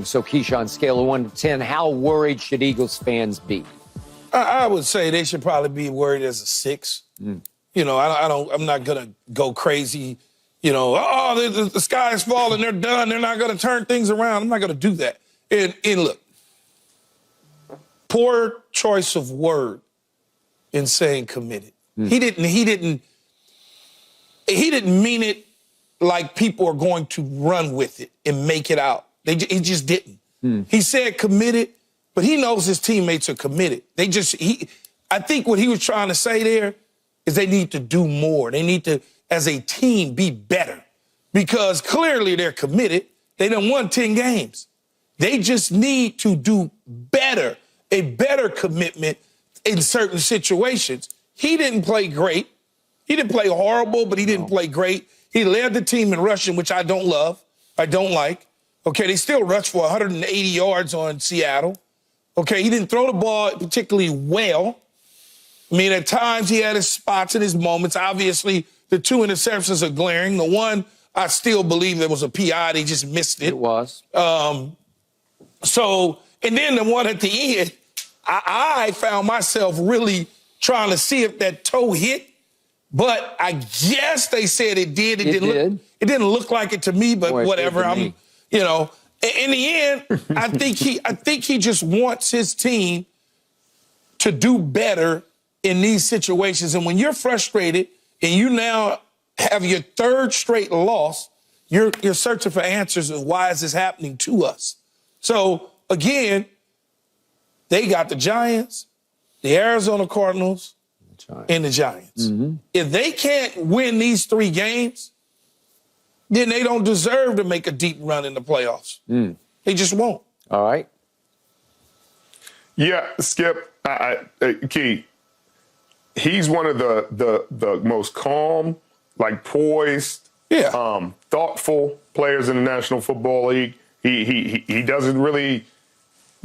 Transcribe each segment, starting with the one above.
So, Keyshawn, scale of 1 to 10, how worried should Eagles fans be? I would say they should probably be worried as a 6. You know, I'm not going to go crazy. You know, the sky is falling, they're done, they're not going to turn things around. I'm not going to do that. And look, poor choice of word in saying committed. He didn't mean it like people are going to run with it and make it out. He just didn't. He said committed, but he knows his teammates are committed. I think what he was trying to say there is they need to do more. They need to, as a team, be better because clearly they're committed. They done won 10 games. They just need to do better, a better commitment in certain situations. He didn't play great. He didn't play horrible, but he didn't play great. He led the team in rushing, which I don't love. I don't like. Okay, they still rushed for 180 yards on Seattle. Okay, he didn't throw the ball particularly well. I mean, at times he had his spots and his moments. Obviously, the 2 interceptions are glaring. The one, I still believe there was a PI. They just missed it. It was. And then the one at the end, I found myself really trying to see if that toe hit. But I guess they said it did. It didn't look like it to me, but whatever. You know, in the end, I think he just wants his team to do better in these situations. And when you're frustrated and you now have your 3rd straight loss, you're searching for answers of why is this happening to us. So again, they got the Giants, the Arizona Cardinals, and the Giants. If they can't win these 3 games, then they don't deserve to make a deep run in the playoffs. They just won't. All right. Yeah, Skip, Key, he's one of the most calm, like poised, thoughtful players in the National Football League. He doesn't really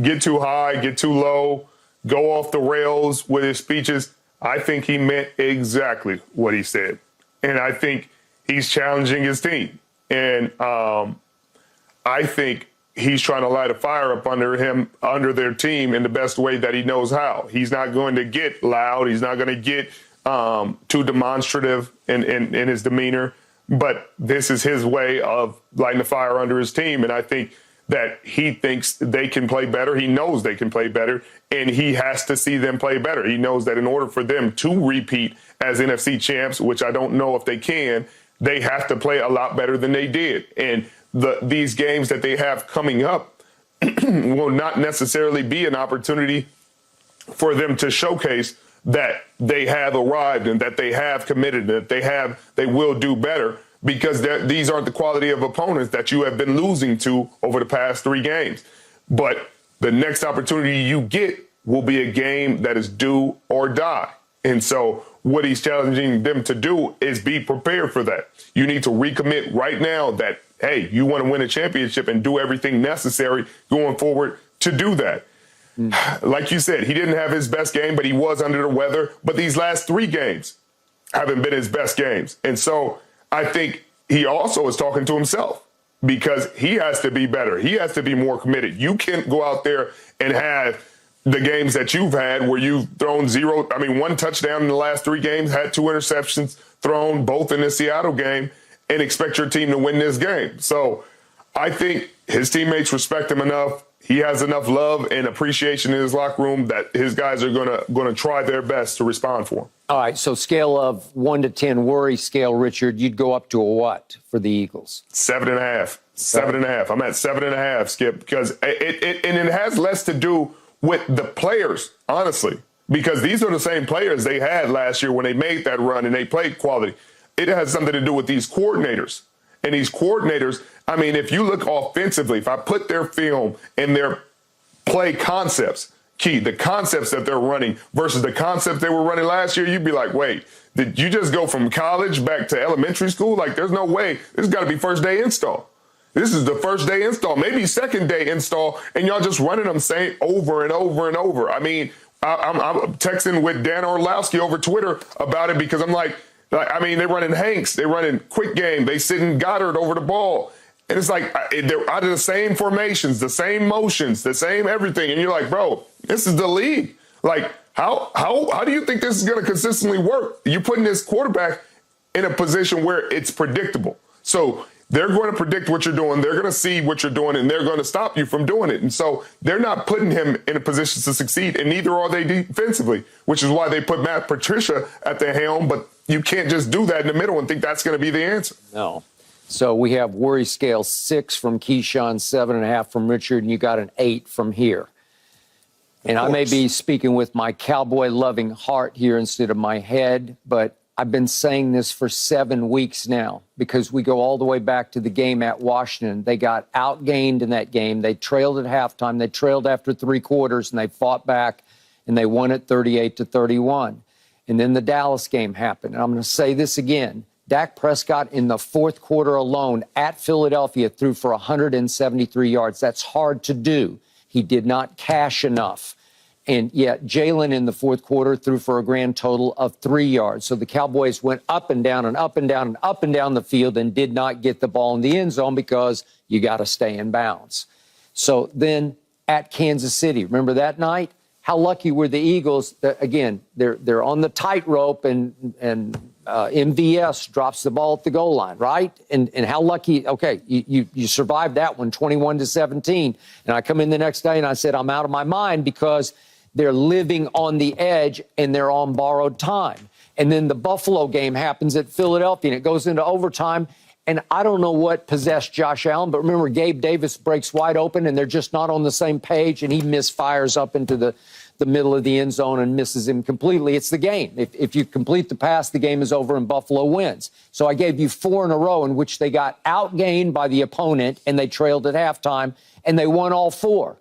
get too high, get too low, go off the rails with his speeches. I think he meant exactly what he said. And I think he's challenging his team. And I think he's trying to light a fire up under their team in the best way that he knows how. He's not going to get loud. He's not going to get too demonstrative in his demeanor. But this is his way of lighting the fire under his team. And I think that he thinks they can play better. He knows they can play better, and he has to see them play better. He knows that in order for them to repeat as NFC champs, which I don't know if they can, they have to play a lot better than they did. And these games that they have coming up will not necessarily be an opportunity for them to showcase that they have arrived and that they have committed, that they will do better, because these aren't the quality of opponents that you have been losing to over the past 3 games. But the next opportunity you get will be a game that is do or die. And so what he's challenging them to do is be prepared for that. You need to recommit right now that, hey, you want to win a championship and do everything necessary going forward to do that. Like you said, he didn't have his best game, but he was under the weather. But these last 3 games haven't been his best games. And so I think he also is talking to himself, because he has to be better. He has to be more committed. You can't go out there and have the games that you've had where you've thrown 1 touchdown in the last 3 games, had 2 interceptions thrown, both in the Seattle game, and expect your team to win this game. So I think his teammates respect him enough. He has enough love and appreciation in his locker room that his guys are gonna try their best to respond for him. All right, so scale of 1 to 10 worry scale, Richard, you'd go up to a what for the Eagles? 7.5. 7.5. I'm at 7.5, Skip, because it has less to do with the players, honestly, because these are the same players they had last year when they made that run and they played quality. It has something to do with these coordinators. And these coordinators, I mean, if you look offensively, if I put their film and their play concepts, the concepts that they're running versus the concepts they were running last year, you'd be like, wait, did you just go from college back to elementary school? Like, there's no way. This has got to be first day install. This is the first day install, maybe second day install, and y'all just running them same over and over and over. I mean, I'm texting with Dan Orlowski over Twitter about it because I'm like, they're running Hanks, they're running quick game, they sitting Goddard over the ball. And it's like they're out of the same formations, the same motions, the same everything. And you're like, bro, this is the league. Like, how do you think this is going to consistently work? You're putting this quarterback in a position where it's predictable. So they're going to predict what you're doing. They're going to see what you're doing, and they're going to stop you from doing it. And so they're not putting him in a position to succeed, and neither are they defensively, which is why they put Matt Patricia at the helm. But you can't just do that in the middle and think that's going to be the answer. No. So we have worry scale 6 from Keyshawn, 7.5 from Richard, and you got an 8 from here. And I may be speaking with my cowboy-loving heart here instead of my head, but I've been saying this for 7 weeks now because we go all the way back to the game at Washington. They got outgained in that game. They trailed at halftime. They trailed after 3 quarters, and they fought back, and they won it 38-31. And then the Dallas game happened. And I'm going to say this again. Dak Prescott in the fourth quarter alone at Philadelphia threw for 173 yards. That's hard to do. He did not cash enough. And yet Jalen in the fourth quarter threw for a grand total of 3 yards. So the Cowboys went up and down and up and down and up and down the field and did not get the ball in the end zone because you got to stay in bounds. So then at Kansas City, remember that night? How lucky were the Eagles? Again, they're on the tightrope and MVS drops the ball at the goal line, right? And how lucky, okay, you survived that one, 21-17. And I come in the next day and I said, I'm out of my mind because they're living on the edge and they're on borrowed time. And then the Buffalo game happens at Philadelphia and it goes into overtime. And I don't know what possessed Josh Allen, but remember Gabe Davis breaks wide open and they're just not on the same page and he misfires up into the middle of the end zone and misses him completely. It's the game. If you complete the pass, the game is over and Buffalo wins. So I gave you 4 in a row in which they got outgained by the opponent and they trailed at halftime and they won all 4.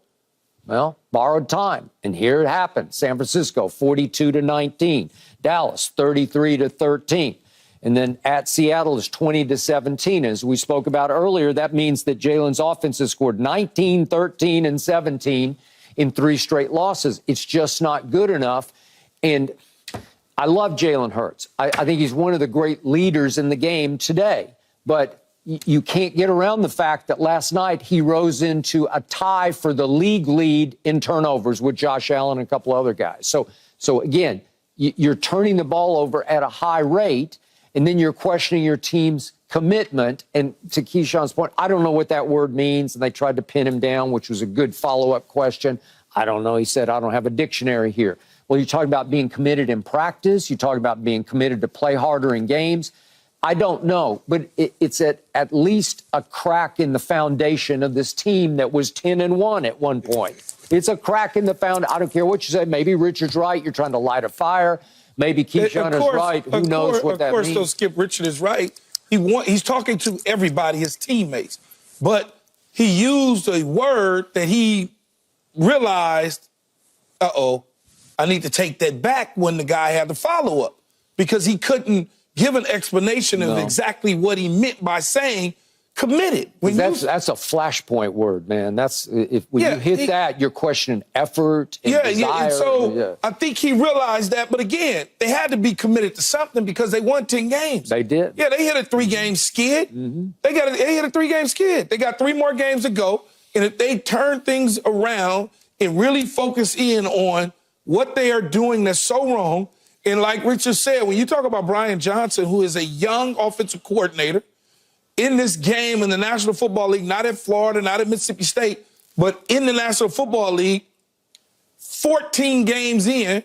Well, borrowed time. And here it happened. San Francisco, 42-19. Dallas, 33-13. And then at Seattle is 20-17. As we spoke about earlier, that means that Jalen's offense has scored 19, 13, and 17 in 3 straight losses. It's just not good enough. And I love Jalen Hurts. I think he's one of the great leaders in the game today. But you can't get around the fact that last night he rose into a tie for the league lead in turnovers with Josh Allen and a couple other guys. So again, you're turning the ball over at a high rate, and then you're questioning your team's commitment. And to Keyshawn's point, I don't know what that word means. And they tried to pin him down, which was a good follow-up question. I don't know. He said, I don't have a dictionary here. Well, you're talking about being committed in practice. You're talking about being committed to play harder in games. I don't know, but it's at least a crack in the foundation of this team that was 10-1 at one point. It's a crack in the foundation. I don't care what you say. Maybe Richard's right. You're trying to light a fire. Maybe Keyshawn is right. Who knows what that means? Of course, though, Skip, Richard is right. He's talking to everybody, his teammates. But he used a word that he realized, I need to take that back when the guy had the follow-up. Because he couldn't give an explanation of exactly what he meant by saying committed. That's a flashpoint word, man. That's when you hit that, you're questioning effort and desire. And so I think he realized that. But again, they had to be committed to something because they won 10 games. They did. Yeah, they hit a 3-game skid. They hit a 3-game skid. They got 3 more games to go. And if they turn things around and really focus in on what they are doing that's so wrong, and like Richard said, when you talk about Brian Johnson, who is a young offensive coordinator in this game in the National Football League, not at Florida, not at Mississippi State, but in the National Football League, 14 games in.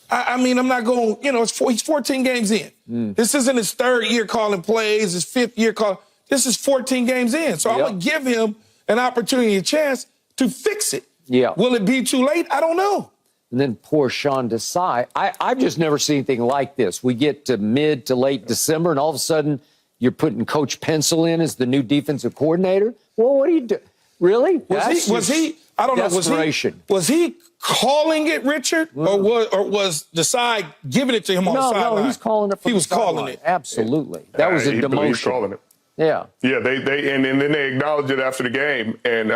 I mean, I'm not going, he's 14 games in. This isn't his 3rd year calling plays, his 5th year calling. This is 14 games in. So I'm going to give him an opportunity, a chance to fix it. Yeah. Will it be too late? I don't know. And then poor Sean Desai. I've just never seen anything like this. We get to mid to late December, and all of a sudden you're putting Coach Pencil in as the new defensive coordinator. Well, what do you do? Really? Was he? I don't know. Was he calling it, Richard, or was Desai giving it to him on the sideline? No, he's calling it. He was calling it. Absolutely. That was a demotion. He's calling it. Yeah. Yeah. And then they acknowledged it after the game, and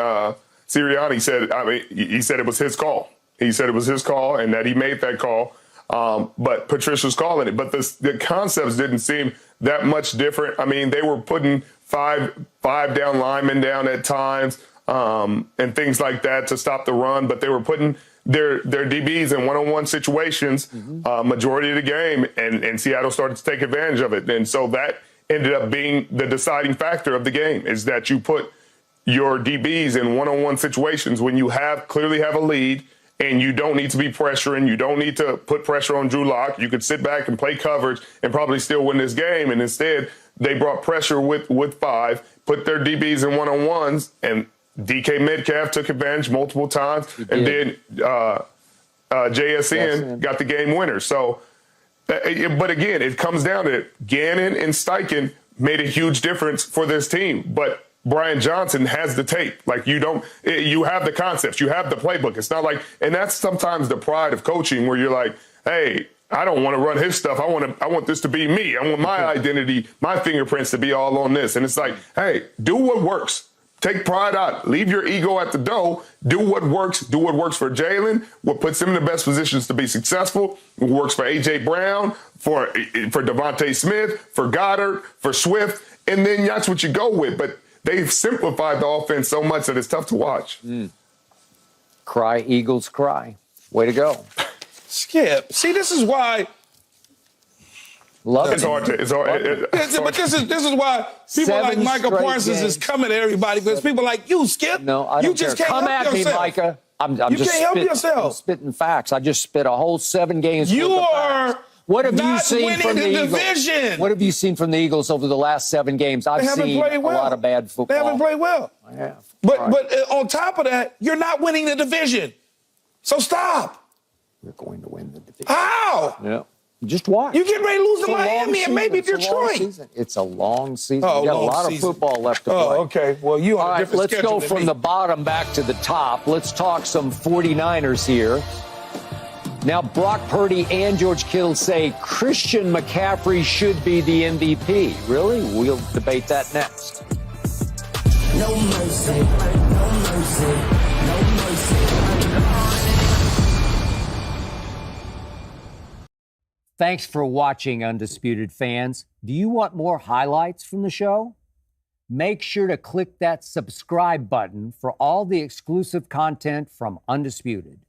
Sirianni said, he said it was his call. He said it was his call and that he made that call, but Patricia's calling it. But the concepts didn't seem that much different. I mean, they were putting five down linemen down at times, and things like that to stop the run. But they were putting their DBs in one-on-one situations majority of the game, and Seattle started to take advantage of it. And so that ended up being the deciding factor of the game, is that you put your DBs in one-on-one situations when you clearly have a lead, and you don't need to be pressuring. You don't need to put pressure on Drew Lock. You could sit back and play coverage and probably still win this game. And instead, they brought pressure with 5, put their DBs in one-on-ones, and DK Metcalf took advantage multiple times, and then JSN got the game winner. So, but again, it comes down to it. Gannon and Steichen made a huge difference for this team, but Brian Johnson has the tape. Like, you have the concepts, you have the playbook. It's not like, and that's sometimes the pride of coaching, where you're like, hey, I don't want to run his stuff. I want this to be me. I want my identity, my fingerprints to be all on this. And it's like, hey, do what works. Take pride out. Leave your ego at the door. Do what works. Do what works for Jalen, what puts him in the best positions to be successful. What works for A.J. Brown, for Devontae Smith, for Goddard, for Swift. And then that's what you go with. But they've simplified the offense so much that it's tough to watch. Cry, Eagles, cry. Way to go. Skip. See, this is why. Love It's it. hard to. But this is why people like Micah Parsons is coming at everybody, because people like you, Skip. No, I don't you just care. can't Come help at yourself. me, Micah. I'm You just can't help yourself. I'm spitting facts. I just spit a whole 7 games. You worth of are facts. What have you not seen winning from the the Eagles? division. What have you seen from the Eagles over the last 7 games? I've seen a lot of bad football. They haven't played well. I have. But All right. but on top of that, you're not winning the division. So stop. You're going to win the division. How? Yeah. Just watch. You get ready to lose It's to a long Miami and maybe season. Detroit. It's a long season. Oh, You got a long lot season. of football left to play. Oh, okay. Well, you on All a right, different let's schedule go than from me. the bottom back to the top. Let's talk some 49ers here. Now, Brock Purdy and George Kittle say Christian McCaffrey should be the MVP. Really? We'll debate that next. No mercy, no mercy, no mercy. Thanks for watching, Undisputed fans. Do you want more highlights from the show? Make sure to click that subscribe button for all the exclusive content from Undisputed.